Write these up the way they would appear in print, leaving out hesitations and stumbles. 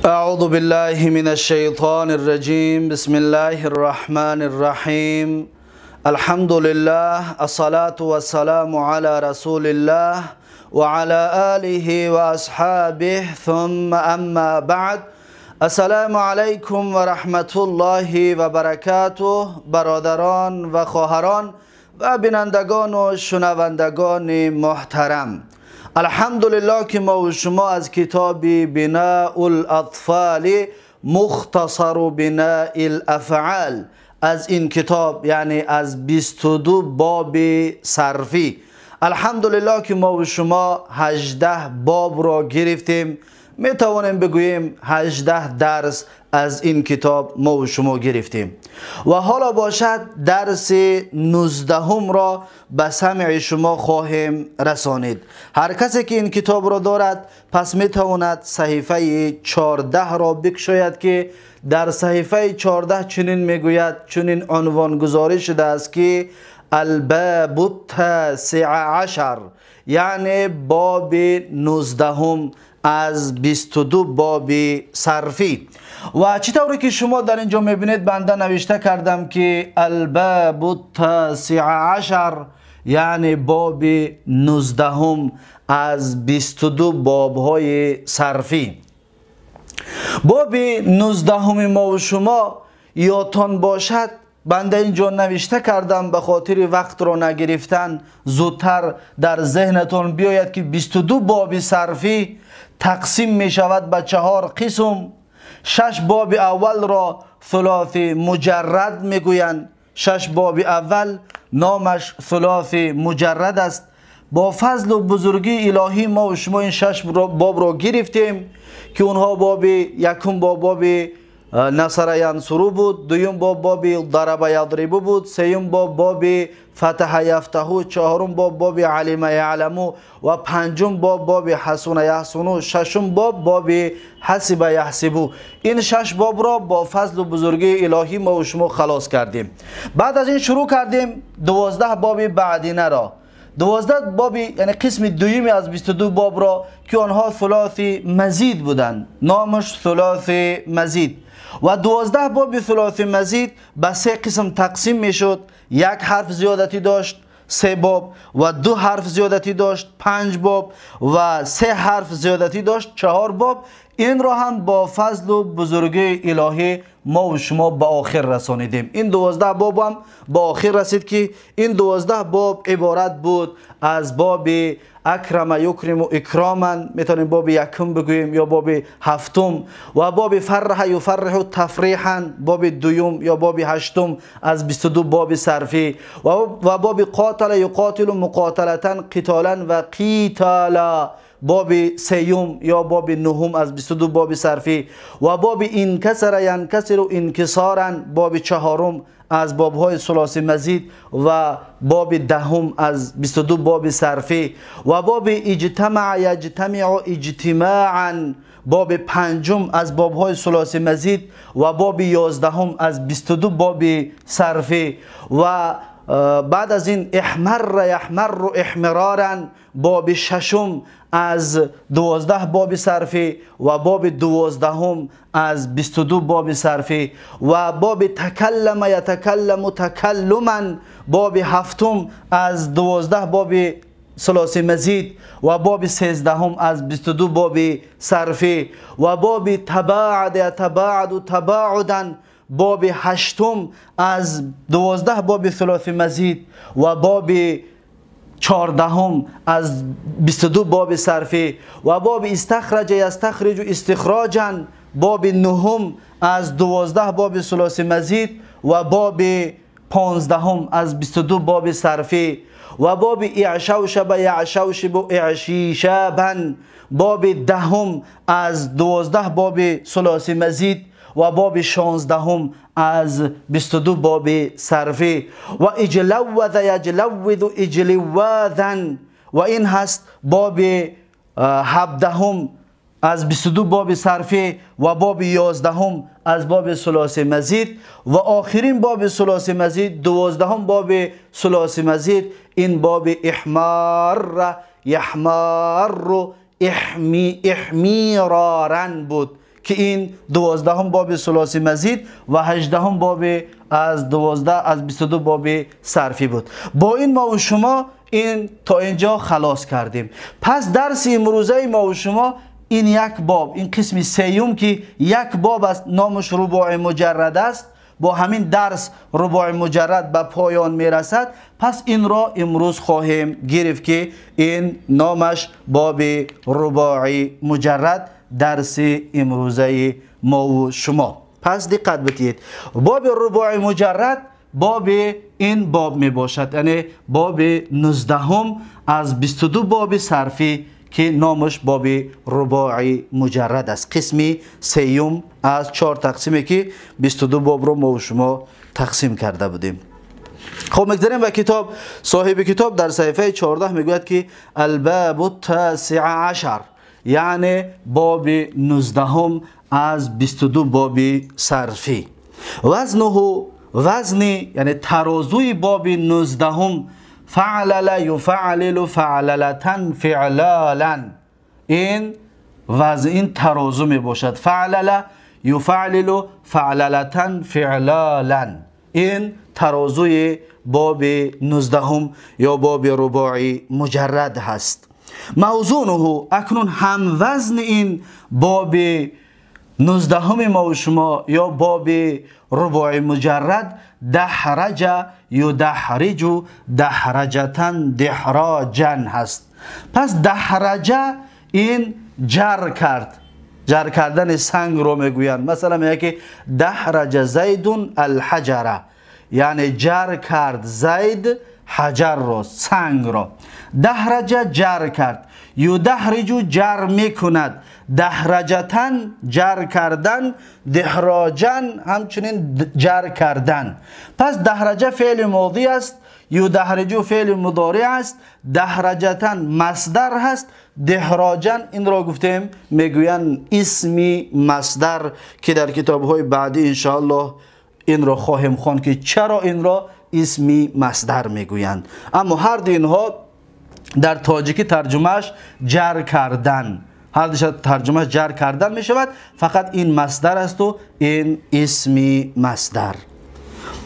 أعوذ بالله من الشيطان الرجيم بسم الله الرحمن الرحيم الحمد لله الصلاة والسلام على رسول الله وعلى آله وأصحابه ثم أما بعد السلام عليكم ورحمة الله وبركاته برادران و خواهران و بینندگان و شنوندگان محترم، الحمدلله که ما و شما از کتاب بناء الاطفال مختصر بناء الافعال، از این کتاب یعنی از 22 باب صرفی، الحمدلله که ما و شما 18 باب را گرفتیم. می توانیم بگوییم 18 درس از این کتاب ما و شما گرفتیم و حالا باشد درس 19 را به سمع شما خواهیم رسانید. هر کسی که این کتاب را دارد پس می تواند صحیفه 14 را بکشاید که در صحیفه 14 چنین می گوید، چنین عنوان گذاری شده است که الباب التاسع عشر، یعنی باب 19 از 22 باب صرفی. و چطوری که شما در اینجا میبینید بنده نوشته کردم که الباب التاسع عشر، یعنی باب 19 از 22 باب های صرفی. باب 19 ما و شما یادتان باشد بنده اینجا نوشته کردم به خاطر وقت را نگرفتن زودتر در ذهنتون بیاید که 22 باب صرفی تقسیم می شود به 4 قسم. 6 باب اول را ثلاثی مجرد می گویند. 6 باب اول نامش ثلاثی مجرد است. با فضل و بزرگی الهی ما و شما این 6 باب را گرفتیم که اونها باب یکم باب نصر ینصرو بود، دویم باب ضرب یضرب بود، سوم باب فتح یفتح، چهارم باب علم یعلم و پنجم باب حسن یحسن، ششم باب حسب یحسب. این 6 باب را با فضل و بزرگی الهی ما و شما خلاص کردیم. بعد از این شروع کردیم 12 باب بعدینه را، 12 باب یعنی قسم دویمی از 22 باب را که آنها ثلاثی مزید بودند، نامش ثلاثی مزید. و 12 باب ثلاثی مزید به 3 قسم تقسیم می شد. 1 حرف زیادتی داشت 3 باب، و 2 حرف زیادتی داشت 5 باب، و 3 حرف زیادتی داشت 4 باب. این را هم با فضل و بزرگی الهی ما و شما به آخر رسانیدیم. این 12 باب هم به آخر رسید که این 12 باب عبارت بود از باب اکرم یکرم و اکراما، میتونیم باب یکم بگوییم یا باب هفتم، و باب فرح یفرح تفریحا باب دوم یا باب هشتم از 22 باب صرفی، و باب قاتل یقاتل مقاتلتا قتالا و قیتالا باب سیوم یا باب نهم از 22 باب صرفی، و باب انکسر ینکسر و انکسارا باب چهارم از باب های ثلاثی مزید، و باب دهم از 22 باب صرفی، و باب اجتمع یجتمع اجتماعا باب پنجم از باب های ثلاثی مزید، و باب 11 از 22 باب صرفی. و بعد از این احمر یحمر احمرارا باب ششم از 12 باب صرفی، و باب 12 از 22 باب صرفی، و باب تکلم یتکلم تکلما باب هفتم از 12 باب ثلاثی مزید، و باب 13 از 22 باب صرفی، و باب تباعد یتباعد تباعدا باب هشتم از 12 باب ثلاثی مزید، و باب 14 از 22 باب صرفی، و باب استخرج یستخرج استخراجا باب 9 از 12 باب ثلاثی مزید، و باب 15 از 22 باب صرفی، و باب اعشوشب یعشوشب اعشیشابا باب 10 از 12 باب ثلاثی مزید، و باب 16 از 22 باب صرفی، و اجلوذ یجلوذ اجلوذا و این هست باب 17 از 22 باب صرفی، و باب 11 از باب ثلاثی مزید، و آخرین باب ثلاثی مزید 12 باب ثلاثی مزید این باب احمار یحمار احمیرارن بود که این 12 باب ثلاثی مزید و 18 باب از 12 از 22 باب صرفی بود. با این ما و شما این تا اینجا خلاص کردیم. پس درس امروزه ما و شما این یک باب، این قسم سیوم که یک باب است، نامش رباع مجرد است، با همین درس رباع مجرد به پایان میرسد. پس این را امروز خواهیم گرفت که این نامش باب رباع مجرد، درس امروزه ما و شما. پس دقت بدید، باب رباع مجرد باب این باب می باشد، یعنی باب 19 از 22 باب صرفی که نامش باب رباع مجرد است، قسمی سیوم از 4 تقسیمی که 22 باب رو ما و شما تقسیم کرده بودیم. خب میگذاریم و کتاب، صاحب کتاب در صفحه 14 میگوید که الباب التاسع عشر، یعنی باب 19 از 22 باب صرفی. وزنه، وزنی یعنی ترازوی باب 19 فعلل یفعلل فعللتن فعلالا، این وزن این ترازو می باشد. فعلل یفعلل فعللتن فعلالا، این ترازوی باب 19 یا باب رباع مجرد هست. موزونه، اکنون هم وزن این باب 19 ما و شما یا باب رباع مجرد دحرج یدحرج دحرجتن دحراجا هست. پس دحرجه این جر کرد، جر کردن سنگ رو میگویند. مثلا میگه که دحرج زید الحجره، یعنی جر کرد زید حجر را، سنگ را. دحرج جر کرد، یدحرج جر میکند، دحرجتن جر کردن، دحراجن همچنین جر کردن. پس دحرجه فعل ماضی است، یدحرج فعل مضارع است، دحرجتن مصدر هست، دحراجن این را گفتیم میگویند اسمی مصدر که در کتاب های بعدی انشاءالله این را خواهیم خواند که چرا این را اسمی مصدر میگویند. اما هر دو اینها در تاجیکی ترجمهش جر کردن، هر دو ترجمهش جر کردن می شود، فقط این مصدر است و این اسمی مصدر.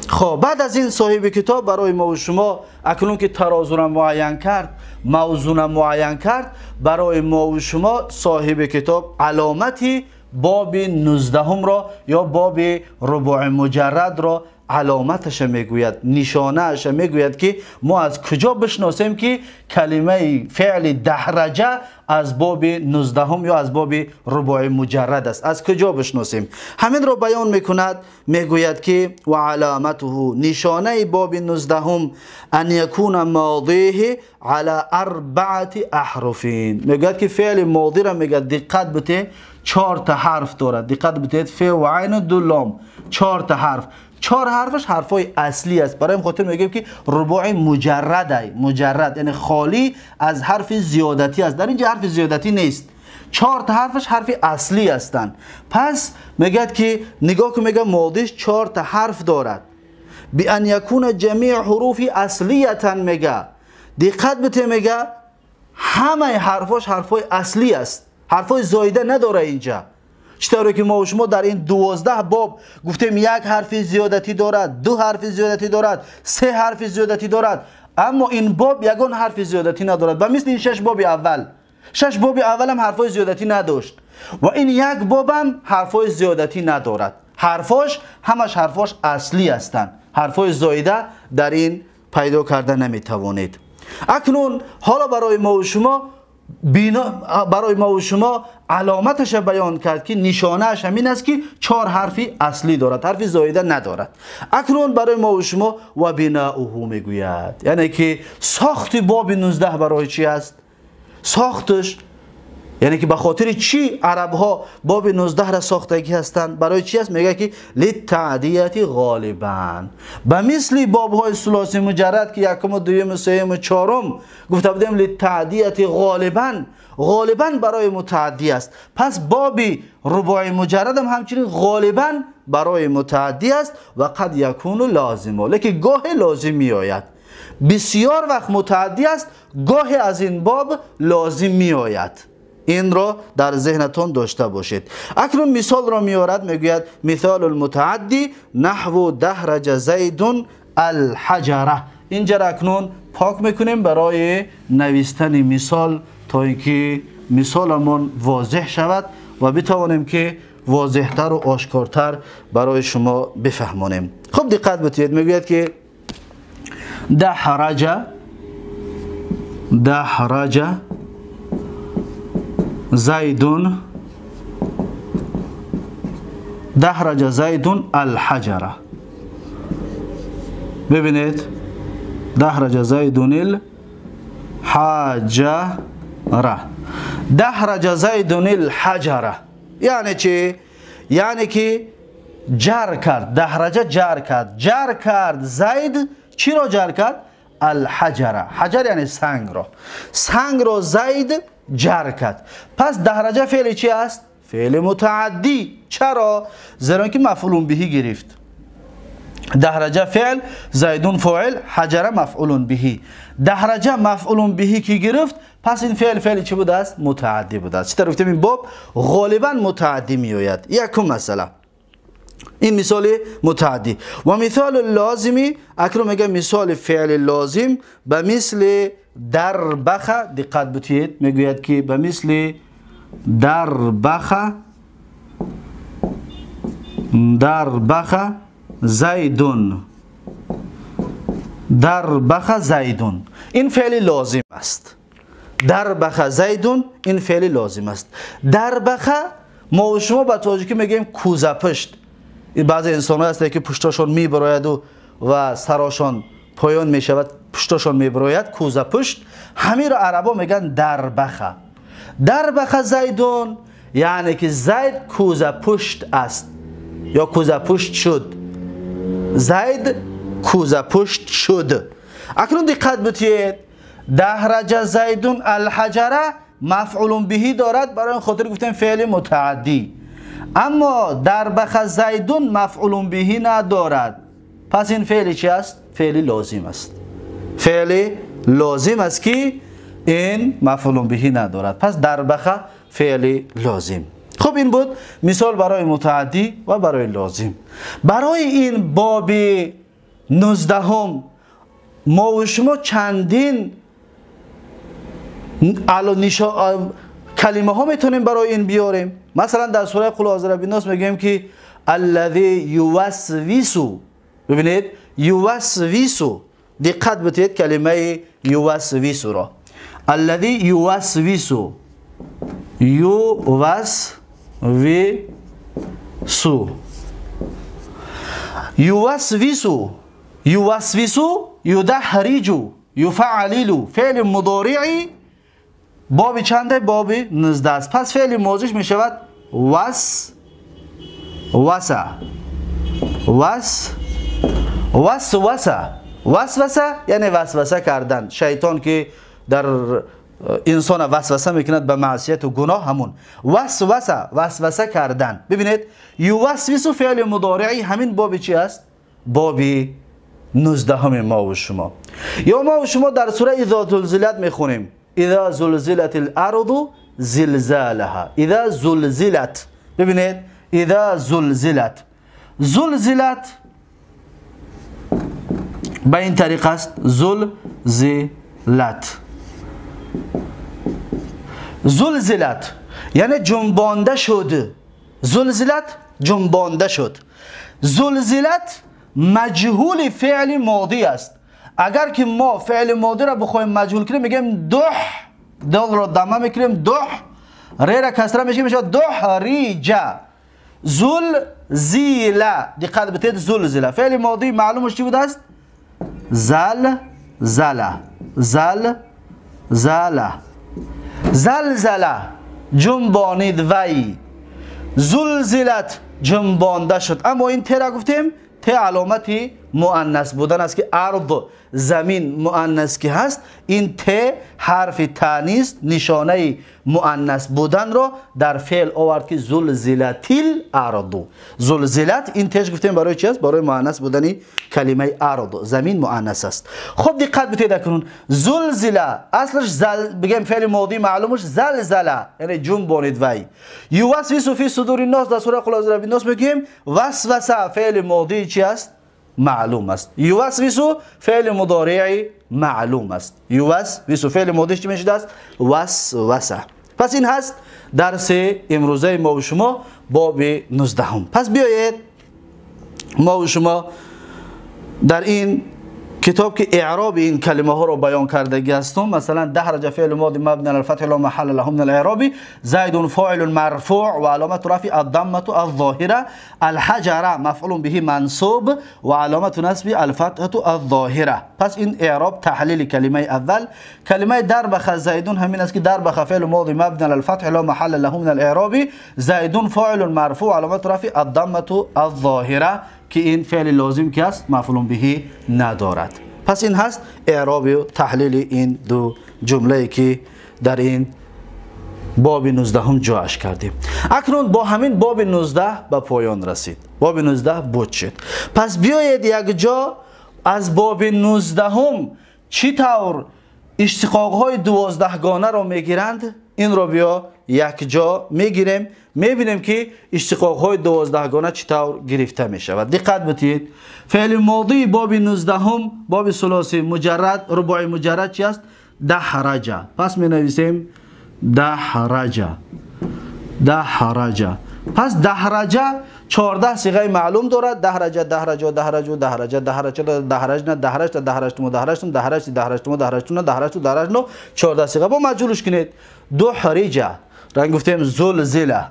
خب بعد از این صاحب کتاب برای ما و شما اکنون که ترازو را معین کرد، موزون معین کرد، برای ما و شما صاحب کتاب علامتی باب 19 را یا باب رباع مجرد را علامتش میگوید، نشانهش میگوید که ما از کجا بشناسیم که کلمه فعل دحرجه از باب 19 یا از باب رباع مجرد است، از کجا بشناسیم. همین را بیان میکند، میگوید که و علامته، نشانه باب 19 ان یکون ماضیه على 4 احرفین. میگوید که فعل ماضی را میگه دقت بده 4 تا حرف دارد، دقت بدید، ف و عین و دو لام، 4 تا حرف. 4 حرفش حرفای اصلی است. برای این خاطر میگیم که رباع مجرد، مجرد یعنی خالی از حرف زیادتی است. در اینجا حرف زیادتی نیست، 4 تا حرفش حرف اصلی هستند. پس میگه که نگاه که میگه ماضیش 4 تا حرف دارد، بان یکون جمیع حروف اصلیتا، میگه دقت بده، میگه همه حرفاش حرفای اصلی است، حرفای زایده نداره اینجا. چطوره که ما و شما در این 12 باب گفتیم یک حرف زیادتی دارد، 2 حرف زیادتی دارد، 3 حرف زیادتی دارد، اما این باب یگان حرف زیادتی ندارد. و مثل این 6 باب اول، 6 باب اول هم حرفای زیادتی نداشت و این یک باب هم حرفای زیادتی ندارد. حرفاش همش حرفاش اصلی هستند، حرفای زایده در این پیدا کرده نمیتوانید. اکنون حالا برای ما و شما علامتش بیان کرد که نشانهش همین است که 4 حرفی اصلی دارد، حرفی زایده ندارد. اکنون برای ما و شما و بناؤه میگوید، یعنی که ساخت باب 19 برای چی است؟ ساختش یعنی که به خاطر چی عرب ها باب 19 را ساختگی هستند؟ برای چی است؟ میگه که للتعدیه غالبا، به مثل باب های ثلاثی مجرد که یکم و دویم و سوم و چهارم گفته بودیم للتعدیه غالبا، غالبا برای متعدی است. پس باب رباع مجرد هم همچنین غالبا برای متعدی است و قد یکون لازمه، لیکن گاه لازم می آید. بسیار وقت متعدی است، گاه از این باب لازم می آید. این را در ذهنتون داشته باشید. اکنون مثال را میارد، میگوید مثال المتعدی نحو دحرج زید الحجره. اینجا را اکنون پاک میکنیم برای نوشتن مثال تا اینکه مثالمون واضح شود و بتوانیم که واضحتر و آشکارتر برای شما بفهمانیم. خب دقت بتید، میگوید که دحرج زیدون الحجره. ببینید دحرج زیدون الحجره. دحرج زیدون الحجره یعنی چی؟ یعنی که جر کرد. دحرجه جر کرد. جر کرد زید. چی را جر کرد؟ الحجره. حجر یعنی سنگ را. سنگ را زید جر کرد. پس دحرجه فعل چی است؟ فعل متعدی. چرا؟ زیرا که مفعول به گرفت. دحرجه فعل، زیدون فاعل، حجره مفعول به. دحرجه مفعول به کی گرفت، پس این فعل چی بوده است؟ متعدی بوده است. چطور گفتیم این باب غالبا متعدی می آید. یکم مثلا این مثال متعدی. و مثال لازمی اکنون میگه مثال فعل لازم به مثل دربخه. دقت بتید، میگوید که به مثل دربخه زیدون. دربخه زیدون این فعل لازم است. دربخه زیدون این فعل لازم است. دربخه ما و شما به تاجیکی میگیم کوزه پشت. بعضی انسان ها هست که پشتشان میبراید و سراشان پایان میشود، پشتشان میبراید، کوزه پشت. همین را عربا میگن دربخه. دربخه زیدون یعنی که زید کوزه پشت است یا کوزه پشت شد. زید کوزه پشت شد. اکنون دقت بتید، دحرج زیدون الحجره مفعول به دارد، برای این خاطر گفتیم فعل متعدی. اما دربخ زیدون مفعول به ندارد. پس این فعل چی است؟ فعل لازم است. فعل لازم است که این مفعول به ندارد. پس دربخ فعل لازم. خب این بود مثال برای متعدی و برای لازم. برای این باب 19 ما و شما چندین کلمه ها میتونیم برای این بیاریم. مثلا در سوره قل اعوذ برب الناس میگیم که الذی یوسوسو. ببینید یوسوسو، دقت بتید کلمه یوسوسو را. الذی یوسوسو، یوسوسو یدحرجو یفعللو. فعل مضارعی باب چنده؟ باب 19 است. پس فعل ماضیش می شود وسوسه یعنی وسوسه کردن. شیطان که در انسان وسوسه میکند به معصیت و گناه، همون وسوسه کردن. ببینید یوسوسو فعل مضارعی همین باب چی است؟ باب 19 ما و شما. یا ما و شما در سوره اذا زلزلت میخونیم اذا زلزلت الارض زلزالها. اذا زلزلت، ببینید اذا زلزلت به این طریق است. زلزلت یعنی جنبانده شد. زلزلت جنبانده شد. زلزلت مجهول فعل ماضی است. اگر که ما فعل ماضی را بخوایم مجهول کنیم میگیم دال را دمه میکنیم ری را کسره میشه دحریجه. زلزله، دقت بتید، زلزله فعل ماضی معلومش چی بوده است؟ زلزله جنبانید وی. زلزلت جنبانده شد. اما این ت را گفتیم ت علامتی مؤنث بودن است که ارض زمین مؤنث که هست، این ت حرف تانیث نشانه مؤنث بودن رو در فعل آورد که زلزلت الارض. زلزلت این تش گفتیم برای چی است؟ برای مؤنث بودن کلمه ارض، زمین مؤنث است. خب دقت بتید کنون، زلزله اصلش بگیم فعل ماضی معلومش زلزله یعنی جنبانید وی. یوسوس فی صدور الناس در سوره قل اعوذ برب الناس میگیم وسوسه فعل ماضی چی است؟ معلوم است. یوسوس فعل مضارع معلوم است. یوسوس فعل ماضیش چی میشه است؟ وسوسه. پس این هست درس امروزه ما و شما باب 19. پس بیایید ما و شما در این کتاب که اعراب این کلمه ها رو بیان کرده هستم، مثلا دحرج فعل ماضی مبنی علی الفتح لا محل له من الاعراب، زید فاعل مرفوع و علامت رفع الضمه الظاهره، الحجر مفعول به منصوب و علامت نصب الفتحه الظاهره. پس این اعراب تحلیل کلمه اول. کلمه دربخ زیدون همین است که دربخ فعل ماضی مبنی علی الفتح لا محل له من الاعراب، زیدون فاعل مرفوع علامت رفع الضمه الظاهره که این فعل لازم که است مفعول به ندارد. پس این هست اعراب و تحلیل این دو جمله که در این باب 19 هم جاش کردیم. اکنون با همین باب 19 به پایان رسید. باب 19 بود شد. پس بیایید یک جا از باب 19 هم چی طور اشتقاق های 12 گانه را میگیرند، این را بیا یک جا میگیریم، میبینیم که اشتقاق های 12 گانه چطور گرفته میشه. و دقت بتید فعل ماضی باب 19 هم باب ثلاثی مجرد رباعی مجرد چی است؟ دحرج. پس می نویسیم دحرج. دحرج. پس دحرج 14 صیغه معلوم دارد. دحرج دحرج دحرج دحرج دحرج دحرجنا دحرج دحرجتم دحرجتم دحرج دحرجتم دحرجتم دحرج دحرجنا 14 صیغه با مجهولش کنید. دحرج رنگ گفتیم زلزله.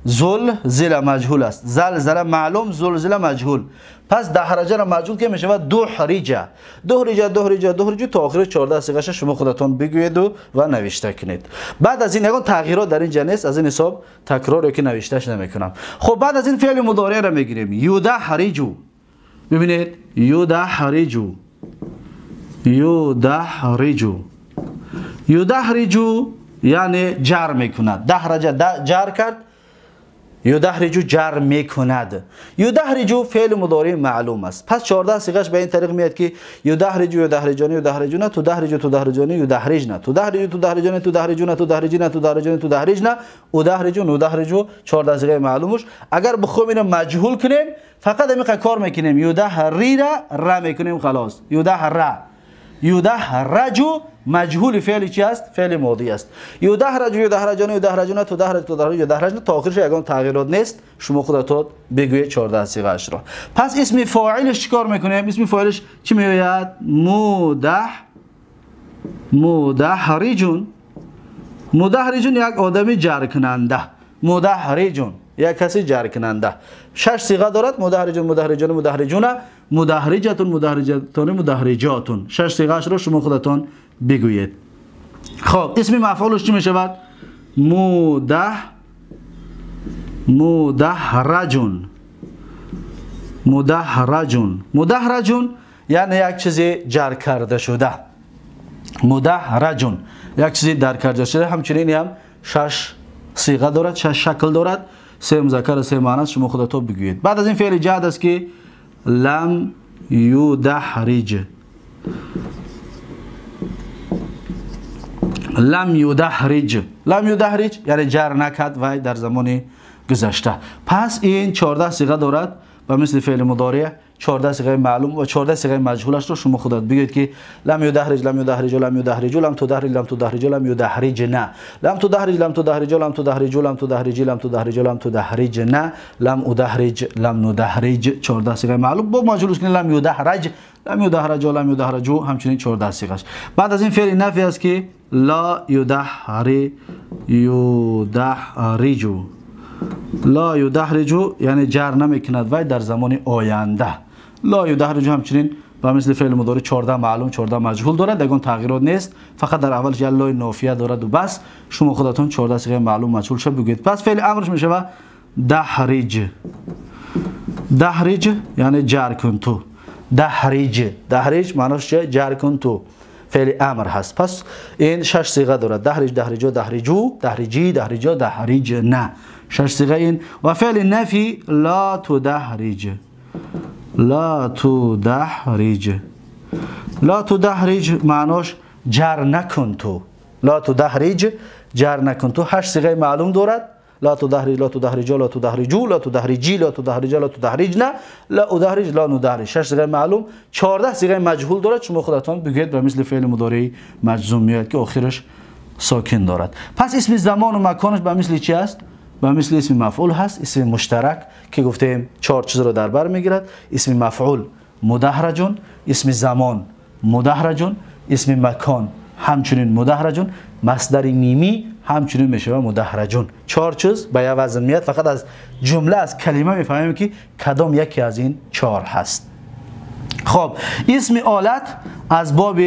زلزله مجهول است، زلزله معلوم، زلزله مجهول. پس دحرجه را مجهول که میشه و دحرجه. دحرجه دحرجه دحرجه تا آخر 14 صیغه شما خودتون بگویید و نوشته کنید. بعد از این یگان تغییرات در اینجا نیست، از این حساب تکرار که نوشتهش نمیکنم. خب بعد از این فعل مضارع را میگیریم. یدحرجو. ببینید یدحرجو. یدحرجو. یدحرجو یعنی جر میکند. دحرجه جر کرد، یدحرجو جر میکند. یدحرجو فعل مضارع معلوم است. پس 14 صیغش به این طریق میاد که یدحرجو یدحرجانی یدحرجون، تدحرجو تدحرجانی یدحرجن، تدحرجو تدحرجانی تدحرجون، تدحرجین تدحرجانی تدحرجن، ادحرجو ندحرجو 14 صیغه معلومش. اگر بخوام اینو مجهول کنیم فقط همین کار میکنیم، یدحری را میکنیم خلاص. یدحر یدحرجو مجهول فعل چی است؟ فعل ماضی است. یدحرجو یدحرجان یدحرجون تدحرج تدحرج یدحرجن تا آخرش یگان تغییرات نیست، شما خودتون بگویید 14 صیغه اش را. پس اسم فاعلش چیکار میکنیم؟ اسم فاعلش چی میآید؟ مدحرجون. مدحرجون یک آدمی جر کننده. مدحرجون یک کسی جر کننده. 6 صیغه دارد. مدحرجون مدحرجان مدحرجون مدحرجتون مدحرجتون مدحرجاتون. 6 صیغه اش را شما خودتون بگویید. خب اسم مفعولش چی میشود؟ مدحرجون. مدحرجون. مدحرجون یعنی یک چیزی جر کرده شده. مدحرجون یک چیزی در کرده شده. همچنین هم 6 صیغه دارد، 6 شکل دارد، 3 مذکر 3 مؤنث. شما خودتون بگویید. بعد از این فعل جهد است که لم یدحرج. لم یدحرج. لم یدحرج یعنی جر نکرد وی در زمان گذشته. پس این 14 صیغه دارد و مثل فعل مضارع 14 صیغه معلوم و 14 صیغه مجهولش رو شما خودت بگید که لم یدحرج لم یدحرج لم یدحرج لم تدحرج لم تدحرج لم یدحرجن، لم تدحرج لم تدحرج لم تدحرج لم تدحرج لم تدحرج لم تدحرجن، لم ادحرج لم ندحرج 14 صیغه معلوم با مجهولش کنید. لم یدحرج لم یدحرج لم یدحرج همچنین 14 صیغهش. بعد از این فعل نفی است که لا یدحرج. لا یدحرج یعنی جر نمیکند وی در زمان آینده. لا یدحرج همچنین و مثل فعل مضارع 14 معلوم 14 مجهول دارد، یگان تغییرات نیست، فقط در اولش لا نافیه دارد و بس. شما خودتون 14 صیغه معلوم مجهول شد بگید. پس فعل امرش میشه و دحرج. دحرج یعنی جر کن تو. دحرج. دحرج معناش چیه؟ جر کن تو. فعل امر هست. پس این 6 صیغه دارد. دحرج، دحرجو، دحرجو، دحرجی، دحرجا، دحرج نه. 6 صیغه این. و فعل نفی لا تدحرج. لا تدحرج. لا تدحرج معناش جر نکن تو. لا تدحرج جر نکن تو. 8 صیغه معلوم دارد. لا تدحرج، لا تدحرجا، لا تدحرجو، لا تدحرجی، لا تدحرجا، لا تدحرجنا، لا ادحرج، لا ندحرج. 6 صیغه معلوم. 14 صیغه مجهول دارد. شما خودتان بگید به مثل فعل مضارع مجزوم میاد که آخرش ساکن دارد. پس اسم زمان و مکانش به مثل چی است؟ به مثل اسم مفعول هست. اسم مشترک که گفتیم 4 چیز رو در بر میگیرد. اسم مفعول مدحرجون، اسم زمان مدحرجون، اسم مکان همچنین مدحرجون، مصدر میمی همچنین میشه مدحرجون. 4 چیز به یه وزن میاد. فقط از جمله از کلمه میفهمیم که کدام یکی از این 4 هست. خب اسم آلت از باب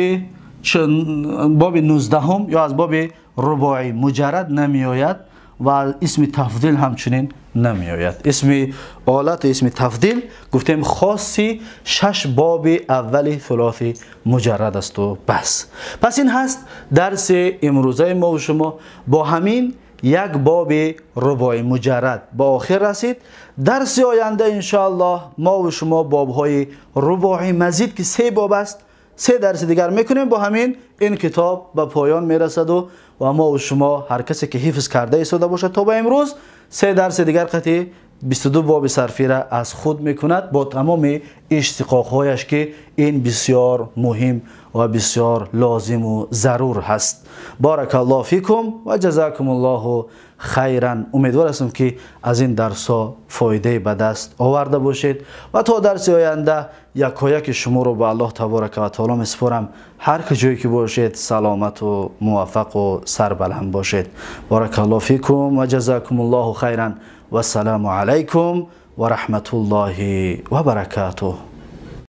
19 یا از باب رباعی مجرد نمی آید و اسم تفضیل همچنین نمی آید. اسم آلت و اسم تفضیل گفتیم خاصی 6 باب اول ثلاثی مجرد است و بس. پس این هست درس امروزه ما و شما. با همین یک باب رباعی مجرد با آخر رسید. درس آینده انشاءالله ما و شما بابهای رباعی مزید که 3 باب است 3 درس دیگر میکنیم. با همین این کتاب به پایان میرسد و ما و شما هر کسی که حفظ کرده ایستاده باشد تا به امروز 3 درس دیگر قطعی 22 باب صرفی را از خود میکند با تمام اشتقاقهایش که این بسیار مهم و بسیار لازم و ضرور هست. بارک الله فیکم و جزاکم الله خیرا. امیدوار هستم که از این درس ها فایده به دست آورده باشید و تا درس آینده یکایک شما رو به الله تبارک و تعالی میسپارم. هر کجایی که باشید سلامت و موفق و سربلند باشید. بارک الله فیکم و جزاکم الله خیرا و السلام علیکم و رحمت الله و برکاته.